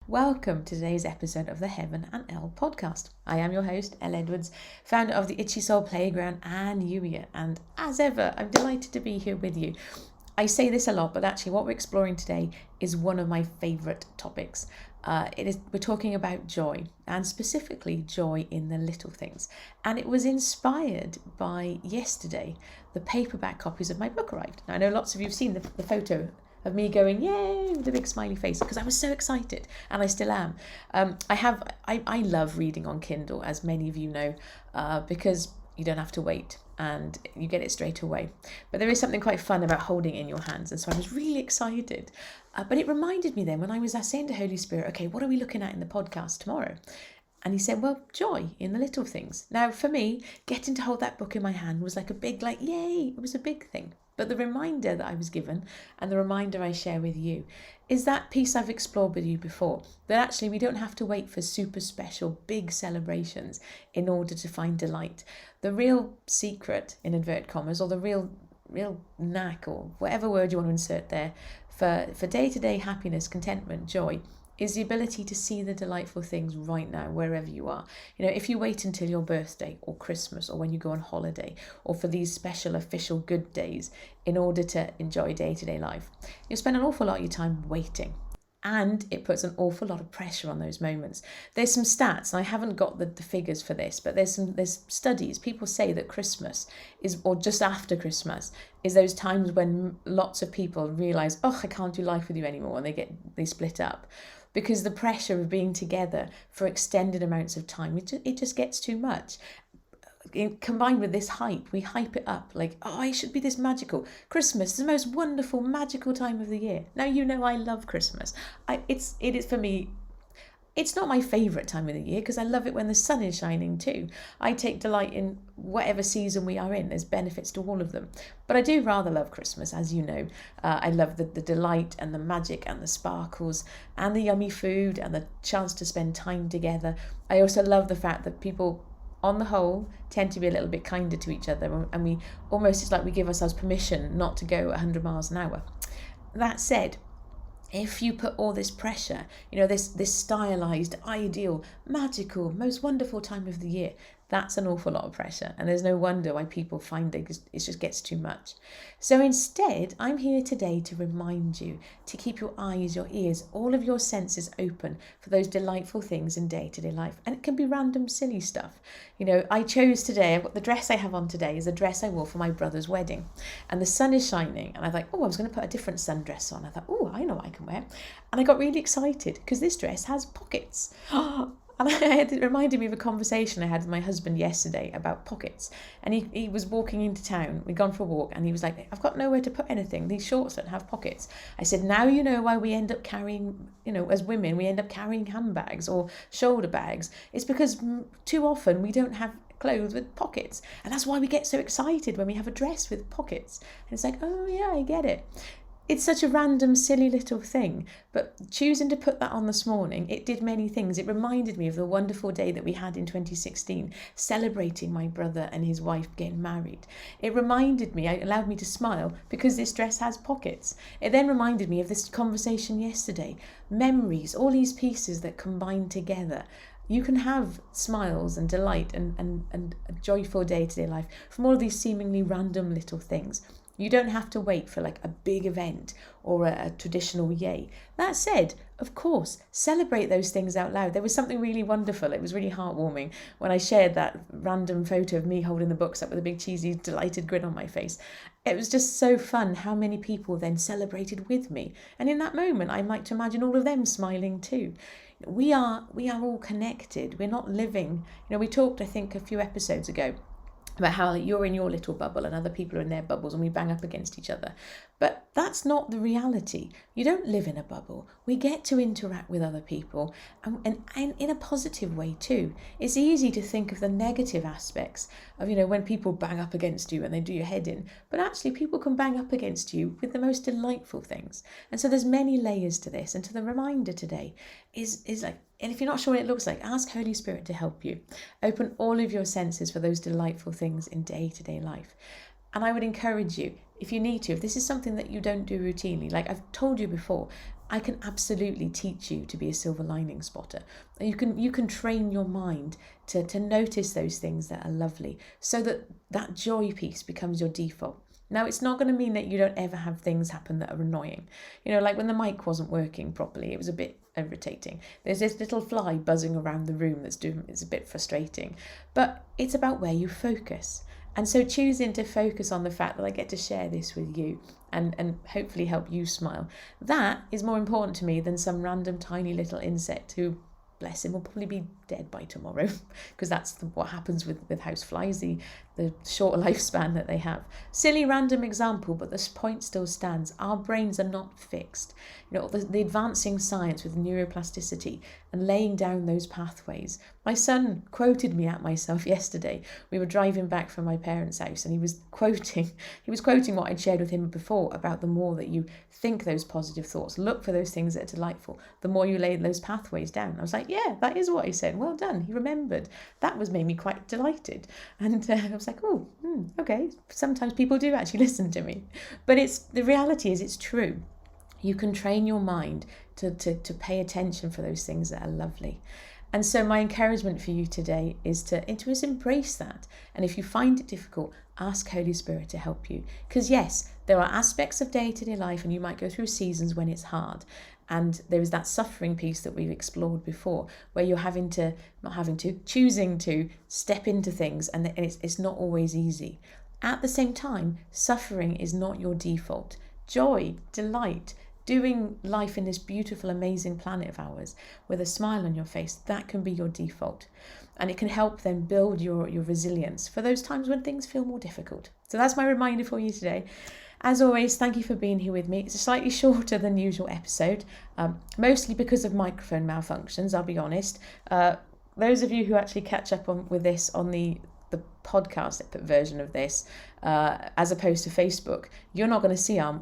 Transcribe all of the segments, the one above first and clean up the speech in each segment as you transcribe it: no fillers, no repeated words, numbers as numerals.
Welcome to today's episode of the Heaven and Elle podcast. I am your host, Elle Edwards, founder of the Itchy Soul Playground and Youier, and as ever, I'm delighted to be here with you. I say this a lot, but actually what we're exploring today is one of my favourite topics. We're talking about joy, and specifically joy in the little things. And it was inspired by yesterday, the paperback copies of my book arrived. Now, I know lots of you have seen the photo of me going, yay, with a big smiley face, because I was so excited, and I still am. I love reading on Kindle, as many of you know, because you don't have to wait and you get it straight away. But there is something quite fun about holding it in your hands, and so I was really excited. But it reminded me then when I was saying to Holy Spirit, okay, what are we looking at in the podcast tomorrow? And he said, well, joy in the little things. Now, for me, getting to hold that book in my hand was like a big, yay, it was a big thing. But the reminder that I was given, and the reminder I share with you, is that piece I've explored with you before, that actually we don't have to wait for super special, big celebrations in order to find delight. The real secret, in inverted commas, or the real knack, or whatever word you want to insert there, for day-to-day happiness, contentment, joy, is the ability to see the delightful things right now, wherever you are. You know, if you wait until your birthday or Christmas or when you go on holiday or for these special official good days in order to enjoy day-to-day life, you'll spend an awful lot of your time waiting. And it puts an awful lot of pressure on those moments. There's some stats, and I haven't got the figures for this, but there's studies. People say that Christmas is, or just after Christmas, is those times when lots of people realise, oh, I can't do life with you anymore, and they split up. Because the pressure of being together for extended amounts of time, it just gets too much. Combined with this hype, we hype it up like, oh, it should be this magical. Christmas is the most wonderful, magical time of the year. Now, you know I love Christmas. It is for me, it's not my favourite time of the year because I love it when the sun is shining too. I take delight in whatever season we are in. There's benefits to all of them. But I do rather love Christmas, as you know. I love the delight and the magic and the sparkles and the yummy food and the chance to spend time together. I also love the fact that people, on the whole, tend to be a little bit kinder to each other, and we almost, it's like we give ourselves permission not to go 100 miles an hour. That said, if you put all this pressure, this stylized, ideal, magical, most wonderful time of the year, that's an awful lot of pressure. And there's no wonder why people find it just gets too much. So instead, I'm here today to remind you to keep your eyes, your ears, all of your senses open for those delightful things in day-to-day life. And it can be random, silly stuff. I chose today, the dress I have on today is a dress I wore for my brother's wedding. And the sun is shining. And I thought, I was going to put a different sundress on. I thought, I know what I can wear. And I got really excited because this dress has pockets. And it reminded me of a conversation I had with my husband yesterday about pockets. And he was walking into town. We'd gone for a walk, and he was like, I've got nowhere to put anything. These shorts don't have pockets. I said, now you know why we end up carrying, as women, we end up carrying handbags or shoulder bags. It's because too often we don't have clothes with pockets. And that's why we get so excited when we have a dress with pockets. And it's like, oh yeah, I get it. It's such a random, silly little thing, but choosing to put that on this morning, it did many things. It reminded me of the wonderful day that we had in 2016, celebrating my brother and his wife getting married. It reminded me, it allowed me to smile because this dress has pockets. It then reminded me of this conversation yesterday, memories, all these pieces that combine together. You can have smiles and delight and a joyful day-to-day life from all of these seemingly random little things. You don't have to wait for like a big event or a traditional yay. That said, of course, celebrate those things out loud. There was something really wonderful. It was really heartwarming when I shared that random photo of me holding the books up with a big cheesy, delighted grin on my face. It was just so fun how many people then celebrated with me. And in that moment, I like to imagine all of them smiling too. We are all connected. We're not living. We talked, I think, a few episodes ago about how you're in your little bubble and other people are in their bubbles and we bang up against each other. But that's not the reality. You don't live in a bubble. We get to interact with other people and in a positive way too. It's easy to think of the negative aspects of, when people bang up against you and they do your head in. But actually people can bang up against you with the most delightful things. And so there's many layers to this. And to the reminder today is like, and if you're not sure what it looks like, ask Holy Spirit to help you. Open all of your senses for those delightful things in day-to-day life. And I would encourage you, if you need to, if this is something that you don't do routinely, like I've told you before, I can absolutely teach you to be a silver lining spotter. You can train your mind to notice those things that are lovely, so that joy piece becomes your default. Now, it's not going to mean that you don't ever have things happen that are annoying. Like when the mic wasn't working properly, it was a bit irritating. There's this little fly buzzing around the room it's a bit frustrating. But it's about where you focus. And so choosing to focus on the fact that I get to share this with you and hopefully help you smile, that is more important to me than some random tiny little insect who, bless him, will probably be dead by tomorrow, because that's what happens with houseflies, the short lifespan that they have. Silly random example, but this point still stands. Our brains are not fixed. The advancing science with neuroplasticity and laying down those pathways. My son quoted me at myself yesterday. We were driving back from my parents' house, and he was quoting what I'd shared with him before about the more that you think those positive thoughts, look for those things that are delightful, the more you lay those pathways down. I was like, yeah, that is what he said. Well done. He remembered. That made me quite delighted. And I was like, oh, okay. Sometimes people do actually listen to me. But the reality is it's true. You can train your mind to pay attention for those things that are lovely. And so my encouragement for you today is to embrace that. And if you find it difficult, ask Holy Spirit to help you. Because yes, there are aspects of day-to-day life, and you might go through seasons when it's hard. And there is that suffering piece that we've explored before, where you're choosing to step into things, and it's not always easy. At the same time, suffering is not your default. Joy, delight, doing life in this beautiful, amazing planet of ours with a smile on your face, that can be your default. And it can help then build your resilience for those times when things feel more difficult. So that's my reminder for you today. As always, thank you for being here with me. It's a slightly shorter than usual episode, mostly because of microphone malfunctions, I'll be honest. Those of you who actually catch up with this on the podcast version of this, as opposed to Facebook, you're not going to see our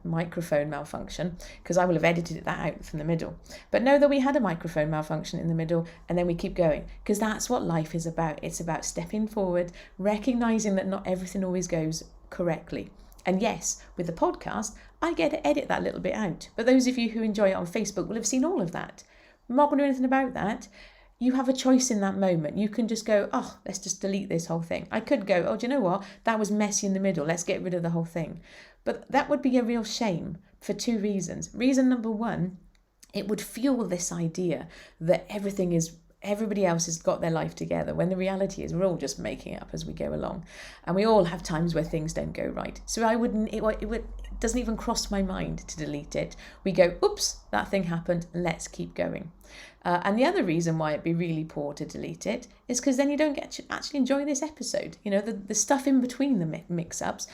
microphone malfunction, because I will have edited that out from the middle. But know that we had a microphone malfunction in the middle, and then we keep going, because that's what life is about. It's about stepping forward, recognizing that not everything always goes correctly. And yes, with the podcast, I get to edit that little bit out. But those of you who enjoy it on Facebook will have seen all of that. I'm not going to do anything about that. You have a choice in that moment. You can just go, oh, let's just delete this whole thing. I could go, oh, do you know what? That was messy in the middle. Let's get rid of the whole thing. But that would be a real shame for two reasons. Reason number one, it would fuel this idea that everybody else has got their life together, when the reality is we're all just making it up as we go along. And we all have times where things don't go right. So it doesn't even cross my mind to delete it. We go, oops, that thing happened, let's keep going. And the other reason why it'd be really poor to delete it is because then you don't get to actually enjoy this episode. The stuff in between the mix-ups,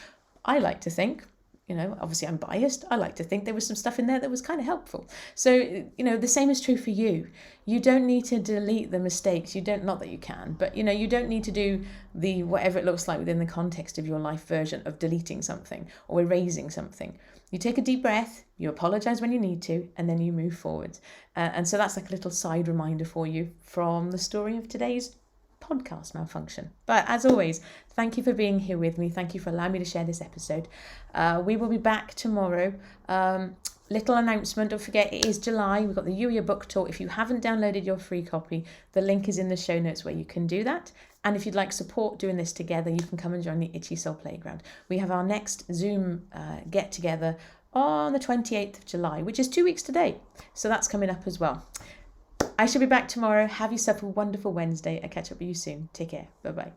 I like to think, obviously I'm biased, I like to think there was some stuff in there that was kind of helpful. So, the same is true for you. You don't need to delete the mistakes. Not that you can, but, you don't need to do the whatever it looks like within the context of your life version of deleting something or erasing something. You take a deep breath, you apologize when you need to, and then you move forward. And so that's like a little side reminder for you from the story of today's podcast malfunction. But as always, thank you for being here with me. Thank you for allowing me to share this episode. We will be back tomorrow. Little announcement, don't forget, it is July. We've got the Youier book tour. If you haven't downloaded your free copy, the link is in the show notes where you can do that. And if you'd like support doing this together, you can come and join the Itchy Soul Playground. We have our next Zoom get together on the 28th of July, which is 2 weeks today. So that's coming up as well. I shall be back tomorrow. Have yourself a wonderful Wednesday. I'll catch up with you soon. Take care. Bye-bye.